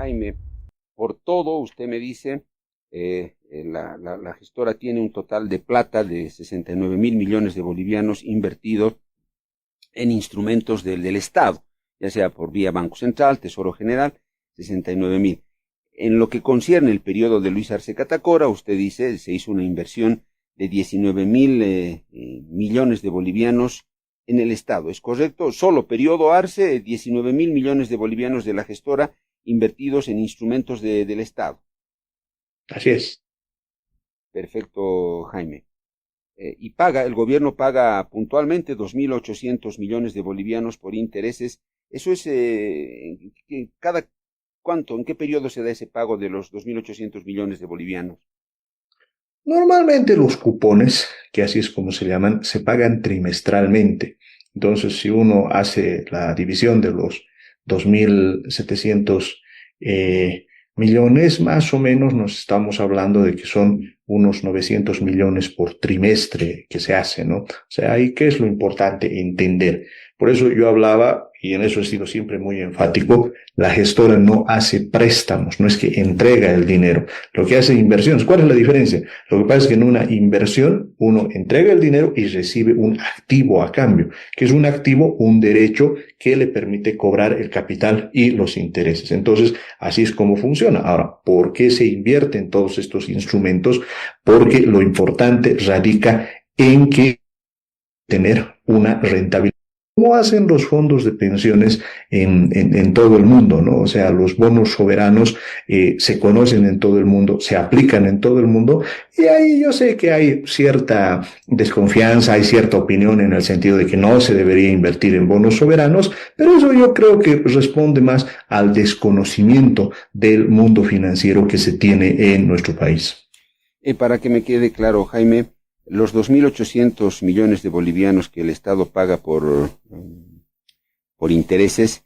Jaime, por todo, usted me dice, la gestora tiene un total de plata de 69.000 millones de bolivianos invertidos en instrumentos del Estado, ya sea por vía Banco Central, Tesoro General, 69.000. En lo que concierne el periodo de Luis Arce Catacora, usted dice, se hizo una inversión de 19.000 millones de bolivianos en el Estado. ¿Es correcto? Solo periodo Arce, 19.000 millones de bolivianos de la gestora invertidos en instrumentos del Estado. Así es. Perfecto, Jaime. Y el gobierno paga puntualmente 2.800 millones de bolivianos por intereses. Eso es, cada cuánto, ¿en qué periodo se da ese pago de los 2.800 millones de bolivianos? Normalmente los cupones, que así es como se llaman, se pagan trimestralmente. Entonces, si uno hace la división de los 2.700 millones, más o menos nos estamos hablando de que son unos 900 millones por trimestre que se hace, ¿no? O sea, ahí qué es lo importante entender. Por eso yo hablaba, y en eso he sido siempre muy enfático, la gestora no hace préstamos, no es que entrega el dinero, lo que hace es inversiones. ¿Cuál es la diferencia? Lo que pasa es que en una inversión uno entrega el dinero y recibe un activo a cambio, que es un activo, un derecho que le permite cobrar el capital y los intereses. Entonces, así es como funciona. Ahora, ¿por qué se invierte en todos estos instrumentos? Porque lo importante radica en que tener una rentabilidad. ¿Cómo hacen los fondos de pensiones en todo el mundo, ¿no? O sea, los bonos soberanos se conocen en todo el mundo, se aplican en todo el mundo, y ahí yo sé que hay cierta desconfianza, hay cierta opinión en el sentido de que no se debería invertir en bonos soberanos, pero eso yo creo que responde más al desconocimiento del mundo financiero que se tiene en nuestro país. Para que me quede claro, Jaime, los 2.800 millones de bolivianos que el Estado paga por intereses,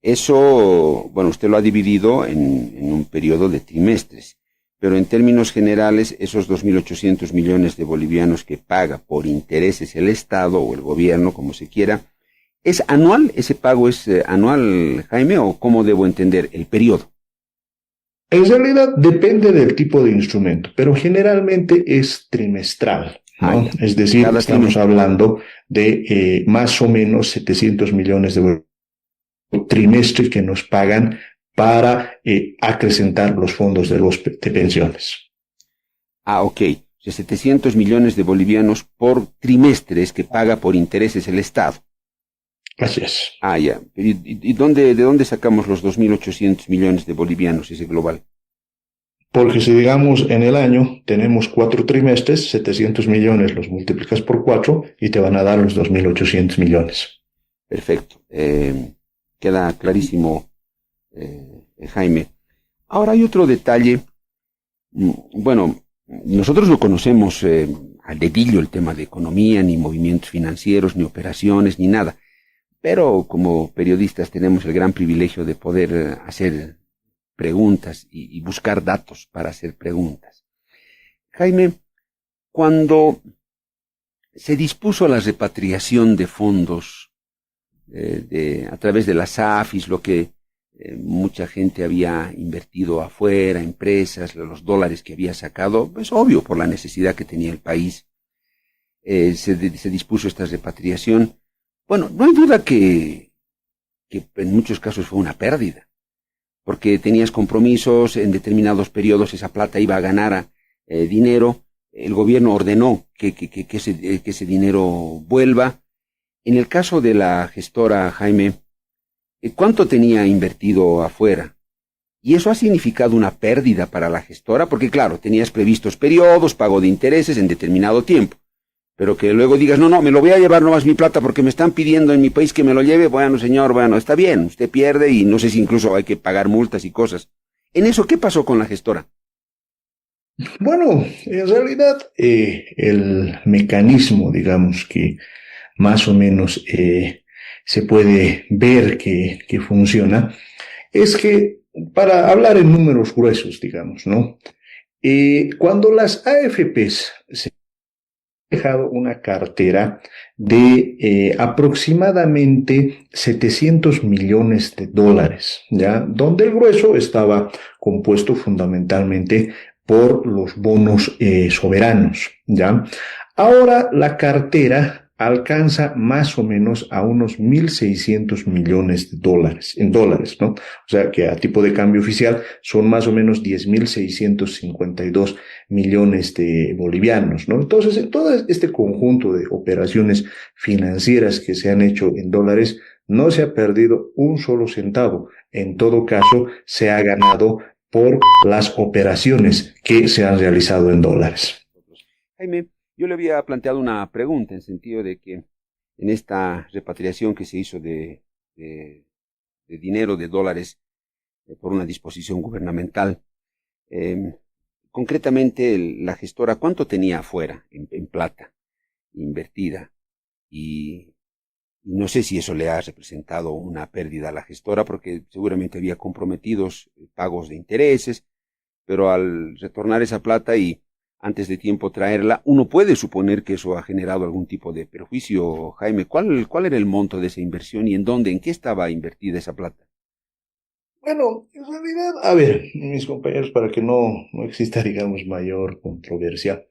eso, bueno, usted lo ha dividido en un periodo de trimestres, pero en términos generales, esos 2.800 millones de bolivianos que paga por intereses el Estado o el gobierno, como se quiera, ¿es anual? ¿Ese pago es anual, Jaime, o cómo debo entender el periodo? En realidad depende del tipo de instrumento, pero generalmente es trimestral, Ah, ¿no? ya. Es decir, Cada estamos trimestre. hablando de más o menos 700 millones de trimestres que nos pagan para acrecentar los fondos de pensiones. Ah, ok. O sea, 700 millones de bolivianos por trimestre es que paga por intereses el Estado. Así es. Ah, ya. ¿Y de dónde sacamos los 2.800 millones de bolivianos, ese global? Porque si digamos en el año tenemos 4 trimestres, 700 millones los multiplicas por 4 y te van a dar los 2.800 millones. Perfecto. Queda clarísimo, Jaime. Ahora hay otro detalle. Bueno, nosotros no conocemos al dedillo el tema de economía, ni movimientos financieros, ni operaciones, ni nada. Pero como periodistas tenemos el gran privilegio de poder hacer preguntas y buscar datos para hacer preguntas. Jaime, cuando se dispuso la repatriación de fondos a través de las AFIS, lo que mucha gente había invertido afuera, empresas, los dólares que había sacado, es obvio por la necesidad que tenía el país, se dispuso esta repatriación. Bueno, no hay duda que en muchos casos fue una pérdida, porque tenías compromisos, en determinados periodos esa plata iba a ganar dinero, el gobierno ordenó que ese dinero vuelva. En el caso de la gestora, Jaime, ¿cuánto tenía invertido afuera? Y eso ha significado una pérdida para la gestora, porque claro, tenías previstos periodos, pago de intereses en determinado tiempo, pero que luego digas, no, me lo voy a llevar nomás mi plata porque me están pidiendo en mi país que me lo lleve, bueno, señor, bueno, está bien, usted pierde y no sé si incluso hay que pagar multas y cosas. En eso, ¿qué pasó con la gestora? Bueno, en realidad el mecanismo, digamos, que más o menos se puede ver que funciona, es que, para hablar en números gruesos, digamos, ¿no? Cuando las AFPs se dejado una cartera de aproximadamente 700 millones de dólares, ¿ya? Donde el grueso estaba compuesto fundamentalmente por los bonos soberanos, ¿ya? Ahora la cartera alcanza más o menos a unos 1.600 millones de dólares, en dólares, ¿no? O sea que a tipo de cambio oficial son más o menos 10.652 millones de bolivianos, ¿no? Entonces, en todo este conjunto de operaciones financieras que se han hecho en dólares, no se ha perdido un solo centavo. En todo caso, se ha ganado por las operaciones que se han realizado en dólares. Jaime, yo le había planteado una pregunta en sentido de que en esta repatriación que se hizo de dinero, de dólares, por una disposición gubernamental, eh, concretamente la gestora, ¿cuánto tenía afuera en plata invertida? Y no sé si eso le ha representado una pérdida a la gestora, porque seguramente había comprometidos pagos de intereses, pero al retornar esa plata y antes de tiempo traerla, uno puede suponer que eso ha generado algún tipo de perjuicio. Jaime, ¿cuál era el monto de esa inversión y en dónde, en qué estaba invertida esa plata? Bueno, en realidad, a ver, mis compañeros, para que no exista, digamos, mayor controversia,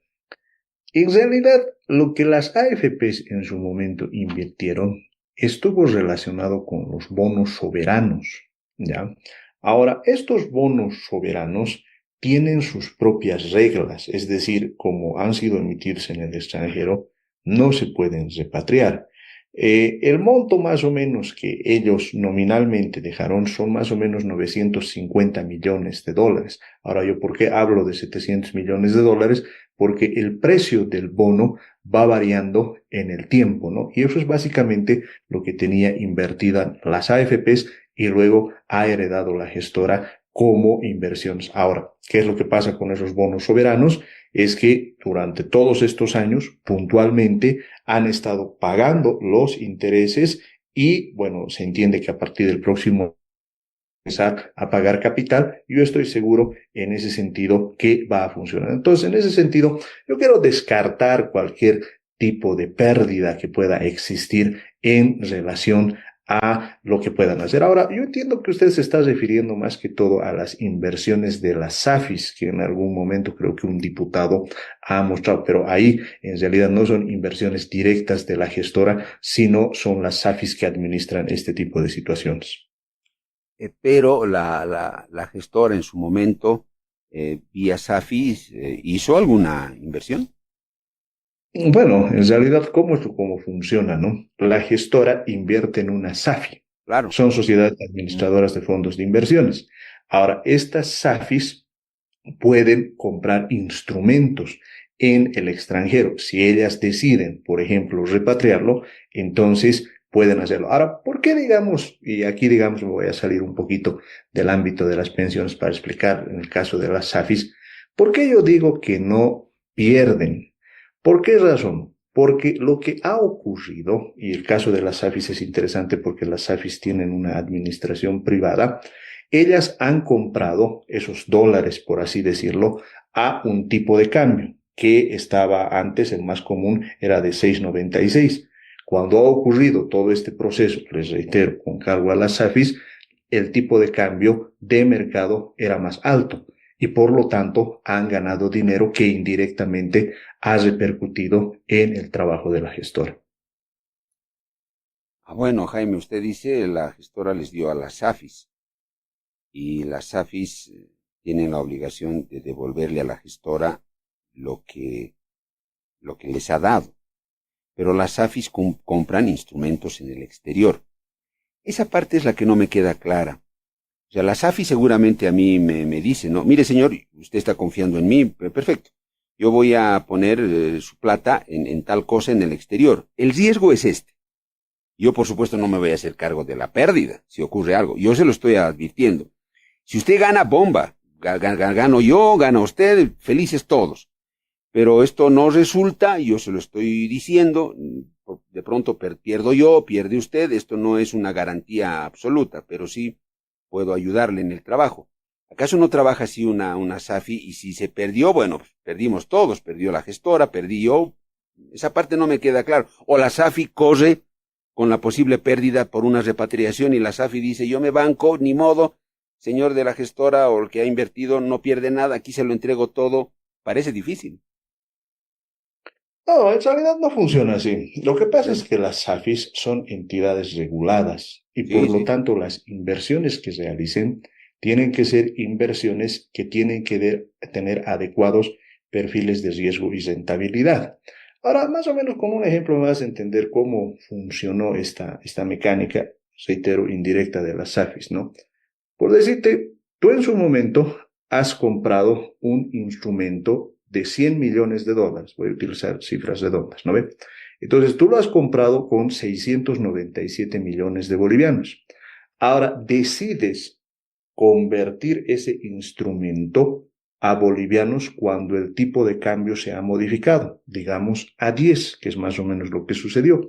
en realidad lo que las AFPs en su momento invirtieron estuvo relacionado con los bonos soberanos, ¿ya? Ahora, estos bonos soberanos tienen sus propias reglas, es decir, como han sido emitidos en el extranjero, no se pueden repatriar. El monto más o menos que ellos nominalmente dejaron son más o menos 950 millones de dólares. Ahora, ¿yo por qué hablo de 700 millones de dólares? Porque el precio del bono va variando en el tiempo, ¿no? Y eso es básicamente lo que tenía invertida las AFPs y luego ha heredado la gestora como inversiones. Ahora, ¿qué es lo que pasa con esos bonos soberanos? Es que durante todos estos años, puntualmente, han estado pagando los intereses y, bueno, se entiende que a partir del próximo empezar a pagar capital, yo estoy seguro en ese sentido que va a funcionar. Entonces, en ese sentido, yo quiero descartar cualquier tipo de pérdida que pueda existir en relación a lo que puedan hacer. Ahora, yo entiendo que usted se está refiriendo más que todo a las inversiones de las SAFIs, que en algún momento creo que un diputado ha mostrado, pero ahí en realidad no son inversiones directas de la gestora, sino son las SAFIs que administran este tipo de situaciones. Pero la gestora en su momento, vía SAFI, hizo alguna inversión. Bueno, en realidad, ¿cómo funciona, no? La gestora invierte en una SAFI. Claro. Son sociedades administradoras de fondos de inversiones. Ahora, estas SAFIs pueden comprar instrumentos en el extranjero. Si ellas deciden, por ejemplo, repatriarlo, entonces pueden hacerlo. Ahora, ¿por qué digamos, y aquí digamos me voy a salir un poquito del ámbito de las pensiones para explicar en el caso de las SAFIs, ¿por qué yo digo que no pierden? ¿Por qué razón? Porque lo que ha ocurrido, y el caso de las SAFIs es interesante porque las SAFIs tienen una administración privada, ellas han comprado esos dólares, por así decirlo, a un tipo de cambio que estaba antes, el más común era de 6,96. Cuando ha ocurrido todo este proceso, les reitero, con cargo a las SAFIs, el tipo de cambio de mercado era más alto y por lo tanto han ganado dinero que indirectamente ha repercutido en el trabajo de la gestora. Ah, bueno, Jaime, usted dice la gestora les dio a las SAFIs y las SAFIs tienen la obligación de devolverle a la gestora lo que, lo que les ha dado. Pero las SAFIs compran instrumentos en el exterior. Esa parte es la que no me queda clara. O sea, la SAFI seguramente a mí me dice, no, mire señor, usted está confiando en mí, perfecto. Yo voy a poner su plata en tal cosa en el exterior. El riesgo es este. Yo, por supuesto, no me voy a hacer cargo de la pérdida si ocurre algo. Yo se lo estoy advirtiendo. Si usted gana, bomba. Gano yo, gana usted, felices todos. Pero esto no resulta, yo se lo estoy diciendo, de pronto pierdo yo, pierde usted, esto no es una garantía absoluta, pero sí puedo ayudarle en el trabajo. ¿Acaso no trabaja así una SAFI y si se perdió, bueno, pues perdimos todos, perdió la gestora, perdí yo, Esa parte no me queda claro. O la SAFI corre con la posible pérdida por una repatriación y la SAFI dice, yo me banco, ni modo, señor de la gestora o el que ha invertido no pierde nada, aquí se lo entrego todo. Parece difícil. No, en realidad no funciona así. Lo que pasa es Sí, que las SAFIs son entidades reguladas y por sí, lo sí. tanto las inversiones que realicen tienen que ser inversiones que tienen que tener adecuados perfiles de riesgo y rentabilidad. Ahora, más o menos con un ejemplo me vas a entender cómo funcionó esta mecánica, reitero, indirecta de las SAFIs, ¿no? Por decirte, tú en su momento has comprado un instrumento de 100 millones de dólares. Voy a utilizar cifras redondas, ¿no ve? Entonces tú lo has comprado con 697 millones de bolivianos. Ahora decides convertir ese instrumento a bolivianos cuando el tipo de cambio se ha modificado, digamos a 10, que es más o menos lo que sucedió.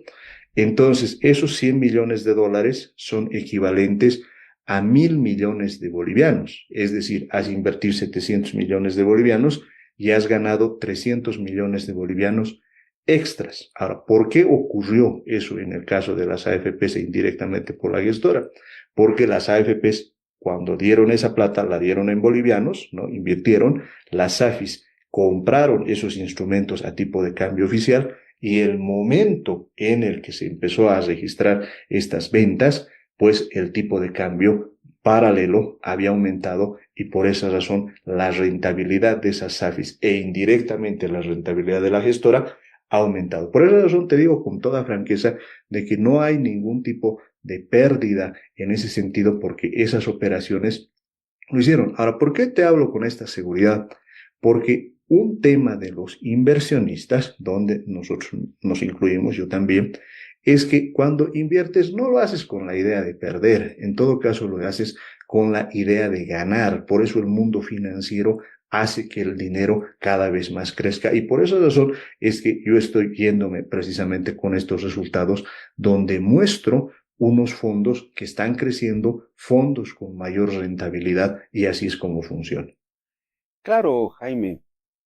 Entonces, esos 100 millones de dólares son equivalentes a 1.000 millones de bolivianos. Es decir, has invertido 700 millones de bolivianos y has ganado 300 millones de bolivianos extras. Ahora, ¿por qué ocurrió eso en el caso de las AFPs e indirectamente por la gestora? Porque las AFPs, cuando dieron esa plata, la dieron en bolivianos, ¿no? Invirtieron, las AFIs compraron esos instrumentos a tipo de cambio oficial y el momento en el que se empezó a registrar estas ventas, pues el tipo de cambio paralelo había aumentado y por esa razón la rentabilidad de esas SAFIs e indirectamente la rentabilidad de la gestora ha aumentado. Por esa razón te digo con toda franqueza de que no hay ningún tipo de pérdida en ese sentido porque esas operaciones lo hicieron. Ahora, ¿por qué te hablo con esta seguridad? Porque un tema de los inversionistas, donde nosotros nos incluimos, yo también, es que cuando inviertes no lo haces con la idea de perder, en todo caso lo haces con la idea de ganar. Por eso el mundo financiero hace que el dinero cada vez más crezca y por esa razón es que yo estoy yéndome precisamente con estos resultados donde muestro unos fondos que están creciendo, fondos con mayor rentabilidad y así es como funciona. Claro, Jaime,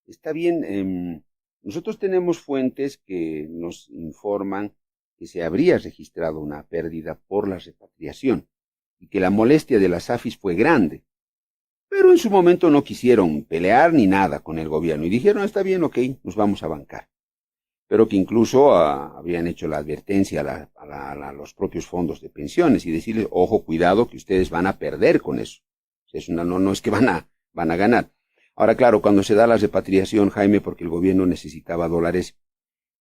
está bien. Nosotros tenemos fuentes que nos informan que se habría registrado una pérdida por la repatriación y que la molestia de las AFIS fue grande. Pero en su momento no quisieron pelear ni nada con el gobierno y dijeron, está bien, ok, nos vamos a bancar. Pero que incluso habían hecho la advertencia a los propios fondos de pensiones y decirles, ojo, cuidado, que ustedes van a perder con eso. No es que van a ganar. Ahora, claro, cuando se da la repatriación, Jaime, porque el gobierno necesitaba dólares,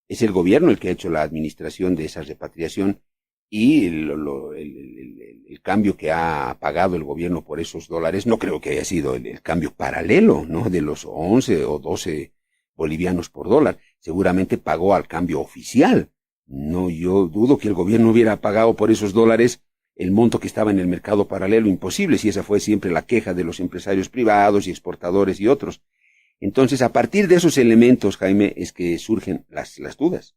es el gobierno el que ha hecho la administración de esa repatriación y el cambio que ha pagado el gobierno por esos dólares, no creo que haya sido el cambio paralelo, ¿no? De los 11 o 12 bolivianos por dólar. Seguramente pagó al cambio oficial. No, yo dudo que el gobierno hubiera pagado por esos dólares el monto que estaba en el mercado paralelo, imposible, si esa fue siempre la queja de los empresarios privados y exportadores y otros. Entonces, a partir de esos elementos, Jaime, es que surgen las dudas.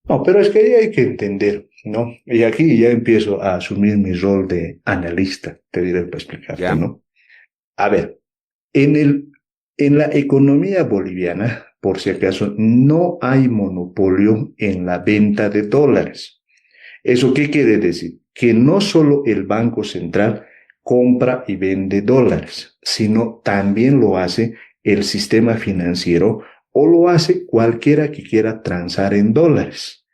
No, pero es que ahí hay que entender, ¿no? Y aquí ya empiezo a asumir mi rol de analista, te diré para explicarte, ¿Ya? ¿no? A ver, en en la economía boliviana, por si acaso, no hay monopolio en la venta de dólares. ¿Eso qué quiere decir? Que no solo el Banco Central compra y vende dólares, sino también lo hace el sistema financiero o lo hace cualquiera que quiera transar en dólares.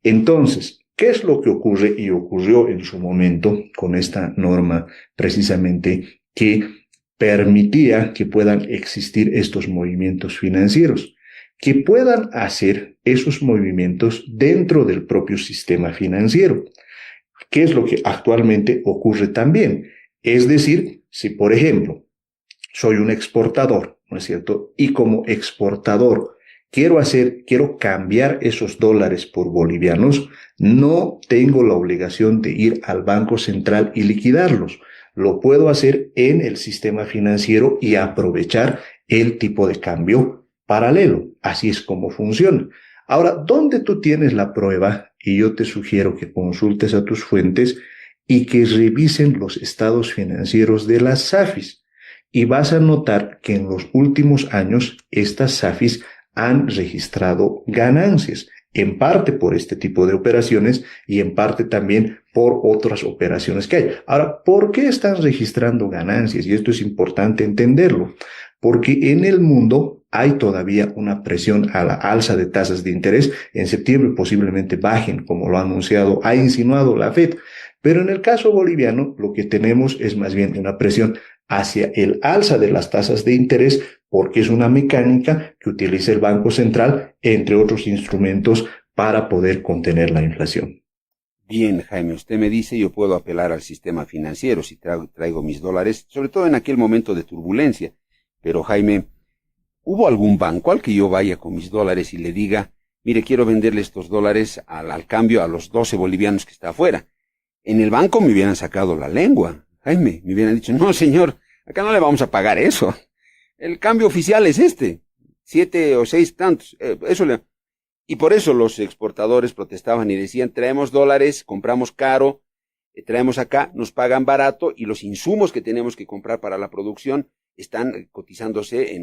Entonces, ¿qué es lo que ocurre y ocurrió en su momento con esta norma precisamente que permitía que puedan existir estos movimientos financieros? Que puedan hacer esos movimientos dentro del propio sistema financiero. ¿Qué es lo que actualmente ocurre también? Es decir, si por ejemplo soy un exportador, ¿no es cierto? Y como exportador quiero cambiar esos dólares por bolivianos, no tengo la obligación de ir al Banco Central y liquidarlos. Lo puedo hacer en el sistema financiero y aprovechar el tipo de cambio paralelo. Así es como funciona. Ahora, ¿dónde tú tienes la prueba? Y yo te sugiero que consultes a tus fuentes y que revisen los estados financieros de las SAFIs. Y vas a notar que en los últimos años estas SAFIs han registrado ganancias, en parte por este tipo de operaciones y en parte también por otras operaciones que hay. Ahora, ¿por qué están registrando ganancias? Y esto es importante entenderlo, porque en el mundo hay todavía una presión a la alza de tasas de interés. En septiembre posiblemente bajen, como lo ha anunciado, ha insinuado la Fed. Pero en el caso boliviano, lo que tenemos es más bien una presión hacia el alza de las tasas de interés, porque es una mecánica que utiliza el Banco Central, entre otros instrumentos, para poder contener la inflación. Bien, Jaime, usted me dice, yo puedo apelar al sistema financiero si traigo mis dólares, sobre todo en aquel momento de turbulencia. Pero, Jaime, ¿hubo algún banco al que yo vaya con mis dólares y le diga, mire, quiero venderle estos dólares al cambio a los 12 bolivianos que está afuera? En el banco me hubieran sacado la lengua, Jaime, me hubieran dicho, no, señor, acá no le vamos a pagar eso. El cambio oficial es este, 7 o 6 tantos, y por eso los exportadores protestaban y decían, traemos dólares, compramos caro, traemos acá, nos pagan barato y los insumos que tenemos que comprar para la producción están cotizándose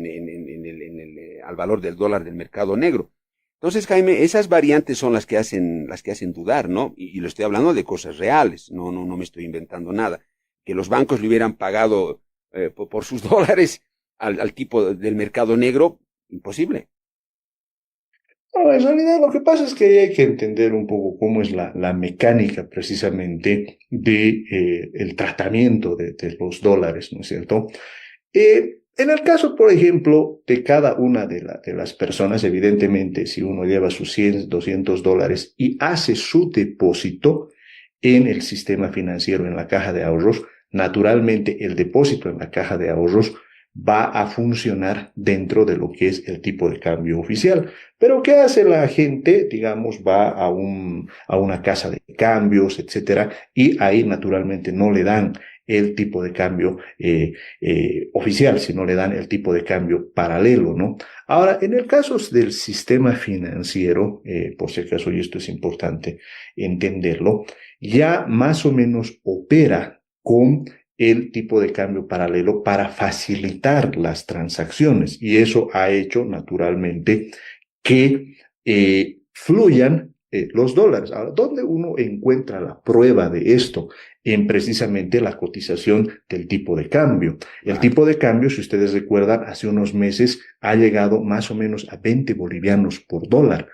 al valor del dólar del mercado negro. Entonces, Jaime, esas variantes son las que hacen dudar, ¿no? Y lo estoy hablando de cosas reales, no me estoy inventando nada. Que los bancos le hubieran pagado por sus dólares al tipo del mercado negro, imposible. No, en realidad lo que pasa es que hay que entender un poco cómo es la mecánica precisamente de el tratamiento de los dólares, ¿no es cierto? En el caso, por ejemplo, de cada una de las personas, evidentemente, si uno lleva sus 100, $200 y hace su depósito en el sistema financiero, en la caja de ahorros, naturalmente el depósito en la caja de ahorros va a funcionar dentro de lo que es el tipo de cambio oficial. Pero ¿qué hace la gente? Digamos, va a una casa de cambios, etcétera, y ahí naturalmente no le dan el tipo de cambio oficial, sino le dan el tipo de cambio paralelo, ¿no? Ahora, en el caso del sistema financiero, por si acaso, y esto es importante entenderlo, ya más o menos opera con el tipo de cambio paralelo para facilitar las transacciones y eso ha hecho naturalmente que fluyan los dólares. Ahora, ¿dónde uno encuentra la prueba de esto? En precisamente la cotización del tipo de cambio. El tipo de cambio, si ustedes recuerdan, hace unos meses ha llegado más o menos a 20 bolivianos por dólar.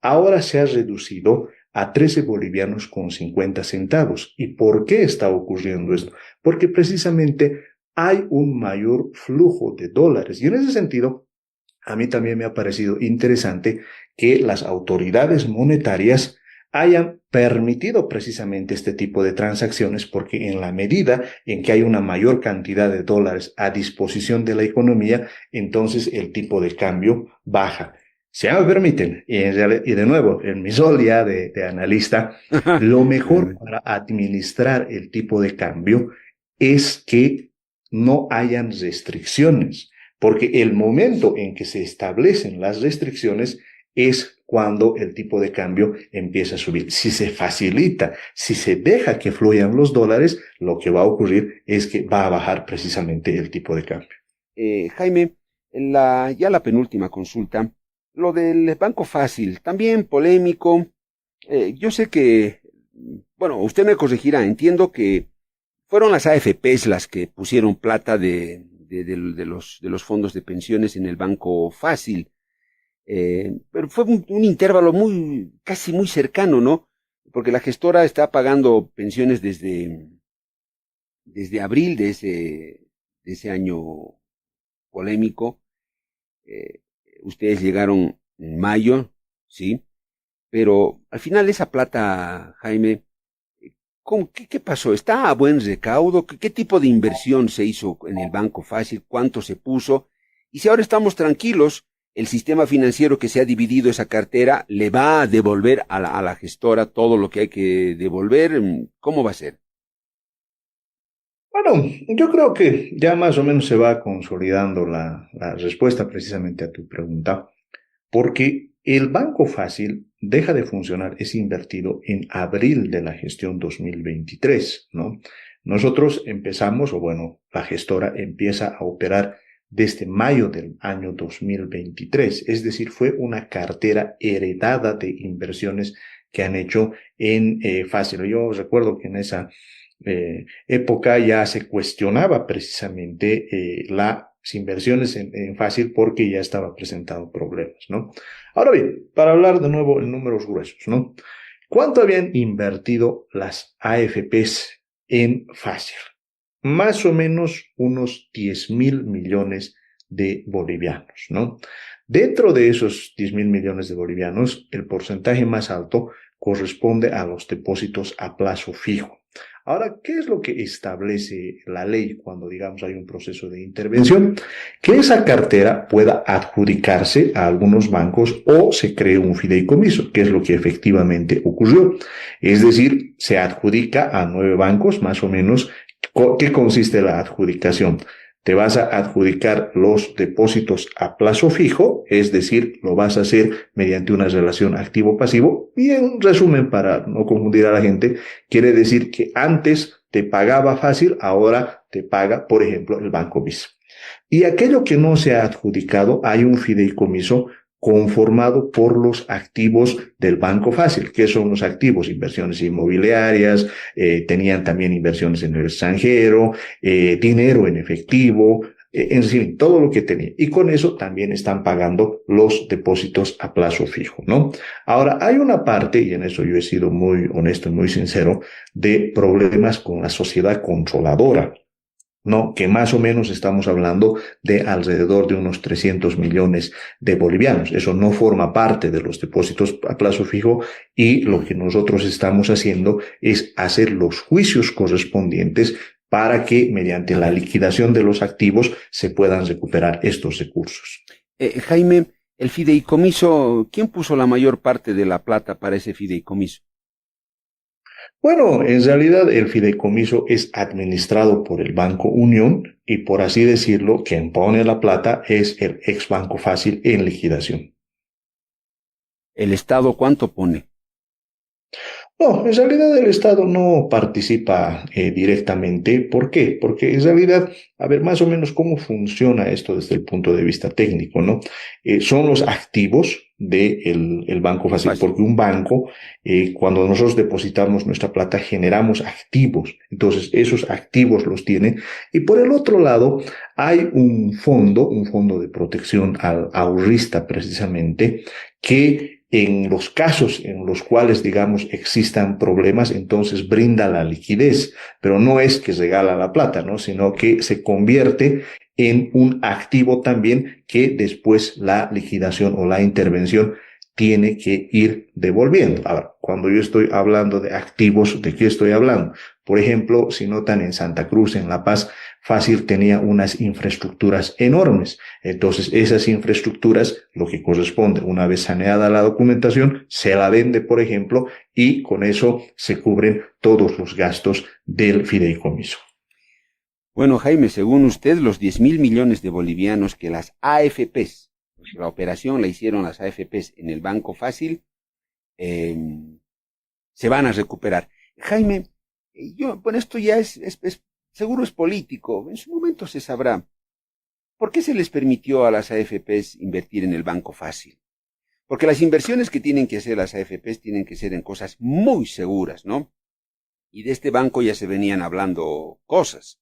Ahora se ha reducido a 13 bolivianos con 50 centavos. ¿Y por qué está ocurriendo esto? Porque precisamente hay un mayor flujo de dólares. Y en ese sentido, a mí también me ha parecido interesante que las autoridades monetarias hayan permitido precisamente este tipo de transacciones, porque en la medida en que hay una mayor cantidad de dólares a disposición de la economía, entonces el tipo de cambio baja. Si me permiten, y de nuevo, en mi rol ya de analista, lo mejor para administrar el tipo de cambio es que no hayan restricciones, porque el momento en que se establecen las restricciones es cuando el tipo de cambio empieza a subir. Si se facilita, si se deja que fluyan los dólares, lo que va a ocurrir es que va a bajar precisamente el tipo de cambio. Jaime, ya la penúltima consulta, lo del Banco Fácil, también polémico. Yo sé que, bueno, usted me corregirá, entiendo que fueron las AFPs las que pusieron plata de los fondos de pensiones en el Banco Fácil. Pero fue un intervalo casi muy cercano, ¿no? Porque la gestora está pagando pensiones desde abril de ese año polémico. Eh, Ustedes llegaron en mayo, ¿sí? Pero al final esa plata, Jaime, ¿qué pasó? ¿Está a buen recaudo? ¿Qué tipo de inversión se hizo en el Banco Fácil? ¿Cuánto se puso? Y si ahora estamos tranquilos, el sistema financiero que se ha dividido esa cartera le va a devolver a la gestora todo lo que hay que devolver. ¿Cómo va a ser? Bueno, yo creo que ya más o menos se va consolidando la respuesta precisamente a tu pregunta, porque el Banco Fácil deja de funcionar, es invertido en abril de la gestión 2023, ¿no? Nosotros empezamos, o bueno, la gestora empieza a operar desde mayo del año 2023. Es decir, fue una cartera heredada de inversiones que han hecho en Fácil. Yo recuerdo que en esa época ya se cuestionaba precisamente las inversiones en Fácil porque ya estaba presentando problemas, ¿no? Ahora bien, para hablar de nuevo en números gruesos, ¿no? ¿Cuánto habían invertido las AFPs en Fácil? Más o menos unos 10.000 millones de bolivianos, ¿no? Dentro de esos 10.000 millones de bolivianos, el porcentaje más alto corresponde a los depósitos a plazo fijo. Ahora, ¿qué es lo que establece la ley cuando, digamos, hay un proceso de intervención? Que esa cartera pueda adjudicarse a algunos bancos o se cree un fideicomiso, que es lo que efectivamente ocurrió. Es decir, se adjudica a 9 bancos, más o menos. ¿Qué consiste la adjudicación? Te vas a adjudicar los depósitos a plazo fijo, es decir, lo vas a hacer mediante una relación activo-pasivo. Y en resumen, para no confundir a la gente, quiere decir que antes te pagaba Fácil, ahora te paga, por ejemplo, el Banco Vice. Y aquello que no se ha adjudicado, hay un fideicomiso conformado por los activos del Banco Fácil. ¿Qué son los activos? Inversiones inmobiliarias, tenían también inversiones en el extranjero, dinero en efectivo, en fin, todo lo que tenía. Y con eso también están pagando los depósitos a plazo fijo, ¿no? Ahora, hay una parte, y en eso yo he sido muy honesto y muy sincero, de problemas con la sociedad controladora, ¿no? Que más o menos estamos hablando de alrededor de unos 300 millones de bolivianos. Eso no forma parte de los depósitos a plazo fijo y lo que nosotros estamos haciendo es hacer los juicios correspondientes para que mediante la liquidación de los activos se puedan recuperar estos recursos. Jaime, el fideicomiso, ¿quién puso la mayor parte de la plata para ese fideicomiso? Bueno, en realidad el fideicomiso es administrado por el Banco Unión y por así decirlo, quien pone la plata es el ex Banco Fácil en liquidación. ¿El Estado cuánto pone? No, en realidad el Estado no participa directamente. ¿Por qué? Porque en realidad, a ver, más o menos cómo funciona esto desde el punto de vista técnico, ¿no? Son los activos del el Banco Fácil, Fácil. porque un banco, cuando nosotros depositamos nuestra plata, generamos activos. Entonces, esos activos los tiene. Y por el otro lado, hay un fondo de protección al ahorrista precisamente, que en los casos en los cuales, digamos, existan problemas, entonces brinda la liquidez, pero no es que regala la plata, ¿no? Sino que se convierte en un activo también que después la liquidación o la intervención tiene que ir devolviendo. Ahora, cuando yo estoy hablando de activos, ¿de qué estoy hablando? Por ejemplo, si notan en Santa Cruz, en La Paz, Fácil tenía unas infraestructuras enormes. Entonces, esas infraestructuras, lo que corresponde, una vez saneada la documentación, se la vende, por ejemplo, y con eso se cubren todos los gastos del fideicomiso. Bueno, Jaime, según usted, los 10.000 millones de bolivianos que las AFPs, pues la operación la hicieron las AFPs en el Banco Fácil, eh, se van a recuperar. Jaime, bueno, esto ya seguro es político, en su momento se sabrá. ¿Por qué se les permitió a las AFPs invertir en el Banco Fácil? Porque las inversiones que tienen que hacer las AFPs tienen que ser en cosas muy seguras, ¿no? Y de este banco ya se venían hablando cosas.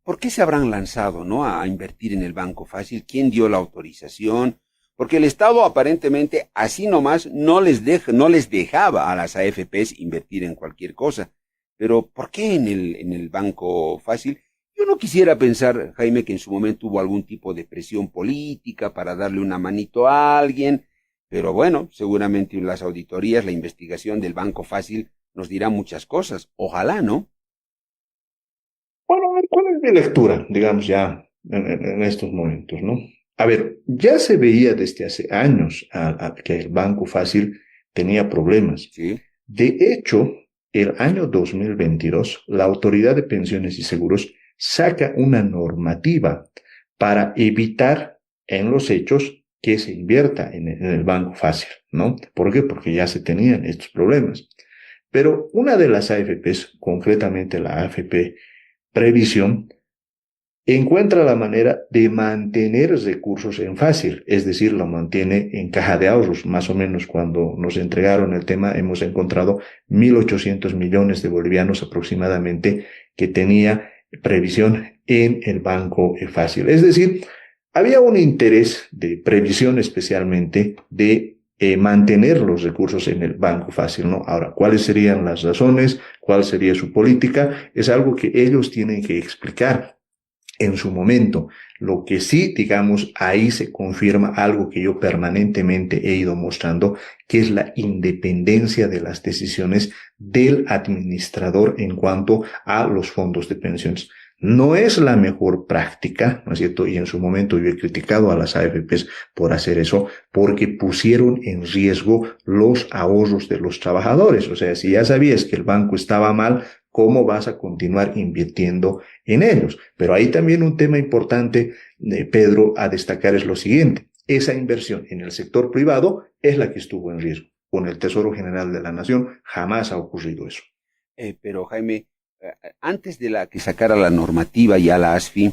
¿Por qué se habrán lanzado, no, a invertir en el Banco Fácil? ¿Quién dio la autorización? Porque el Estado aparentemente así nomás no les dejaba a las AFPs invertir en cualquier cosa. Pero ¿por qué en el Banco Fácil? Yo no quisiera pensar, Jaime, que en su momento hubo algún tipo de presión política para darle una manito a alguien, pero bueno, seguramente las auditorías, la investigación del Banco Fácil nos dirá muchas cosas. Ojalá, ¿no? Bueno, a ver, ¿cuál es mi lectura, digamos, ya en estos momentos, ¿no? A ver, ya se veía desde hace años que el Banco Fácil tenía problemas. Sí. De hecho, el año 2022, la Autoridad de Pensiones y Seguros saca una normativa para evitar en los hechos que se invierta en el Banco Fácil, ¿no? ¿Por qué? Porque ya se tenían estos problemas. Pero una de las AFPs, concretamente la AFP Previsión, encuentra la manera de mantener recursos en fácil, es decir, lo mantiene en caja de ahorros. Más o menos cuando nos entregaron el tema hemos encontrado 1.800 millones de bolivianos aproximadamente que tenía previsión en el Banco Fácil. Es decir, había un interés de previsión especialmente de mantener los recursos en el Banco Fácil, ¿no? Ahora, ¿cuáles serían las razones? ¿Cuál sería su política? Es algo que ellos tienen que explicar en su momento. Lo que sí, digamos, ahí se confirma algo que yo permanentemente he ido mostrando, que es la independencia de las decisiones del administrador en cuanto a los fondos de pensiones. No es la mejor práctica, ¿no es cierto? Y en su momento yo he criticado a las AFPs por hacer eso, porque pusieron en riesgo los ahorros de los trabajadores. O sea, si ya sabías que el banco estaba mal, ¿cómo vas a continuar invirtiendo en ellos? Pero ahí también un tema importante, Pedro, a destacar es lo siguiente. Esa inversión en el sector privado es la que estuvo en riesgo. Con el Tesoro General de la Nación jamás ha ocurrido eso. Pero Jaime, antes de la que sacara la normativa ya la ASFI,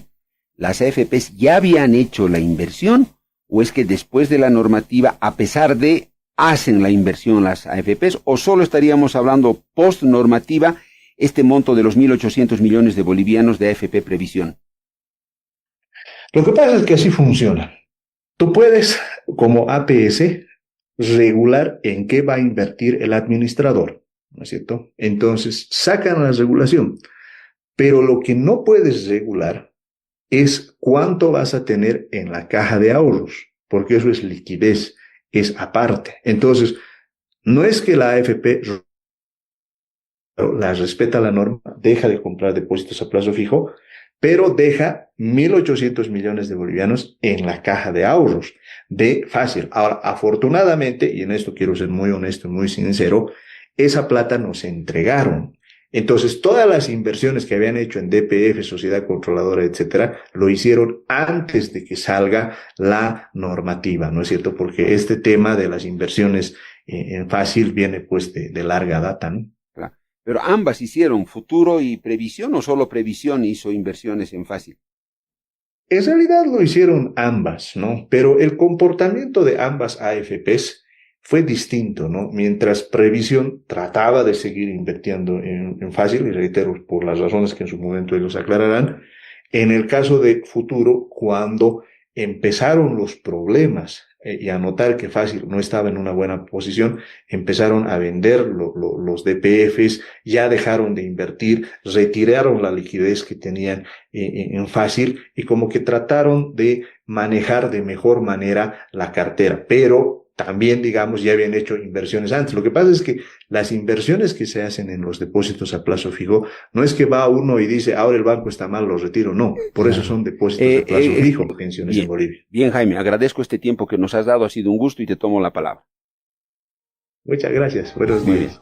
¿las AFPs ya habían hecho la inversión? ¿O es que después de la normativa, a pesar de, hacen la inversión las AFPs? ¿O solo estaríamos hablando post normativa este monto de los 1.800 millones de bolivianos de AFP Previsión? Lo que pasa es que así funciona. Tú puedes, como APS, regular en qué va a invertir el administrador, ¿no es cierto? Entonces, sacan la regulación, pero lo que no puedes regular es cuánto vas a tener en la caja de ahorros, porque eso es liquidez, es aparte. Entonces, no es que la AFP la respeta la norma, deja de comprar depósitos a plazo fijo, pero deja 1.800 millones de bolivianos en la caja de ahorros de Fácil. Ahora, afortunadamente, y en esto quiero ser muy honesto y muy sincero, esa plata nos entregaron. Entonces, todas las inversiones que habían hecho en DPF, Sociedad Controladora, etcétera, lo hicieron antes de que salga la normativa, ¿no es cierto? Porque este tema de las inversiones en Fácil viene pues de larga data, ¿no? Pero ambas hicieron Futuro y Previsión, ¿o solo Previsión hizo inversiones en Fácil? En realidad lo hicieron ambas, ¿no? Pero el comportamiento de ambas AFPs fue distinto, ¿no? Mientras Previsión trataba de seguir invirtiendo en Fácil, y reitero, por las razones que en su momento ellos aclararán, en el caso de Futuro, cuando empezaron los problemas y a notar que Fácil no estaba en una buena posición, empezaron a vender los DPFs, ya dejaron de invertir, retiraron la liquidez que tenían en Fácil y como que trataron de manejar de mejor manera la cartera, pero también, digamos, ya habían hecho inversiones antes. Lo que pasa es que las inversiones que se hacen en los depósitos a plazo fijo, no es que va uno y dice, ahora el banco está mal, lo retiro. No, por eso son depósitos a plazo fijo, pensiones bien, en Bolivia. Bien, Jaime, agradezco este tiempo que nos has dado, ha sido un gusto y te tomo la palabra. Muchas gracias, buenos días.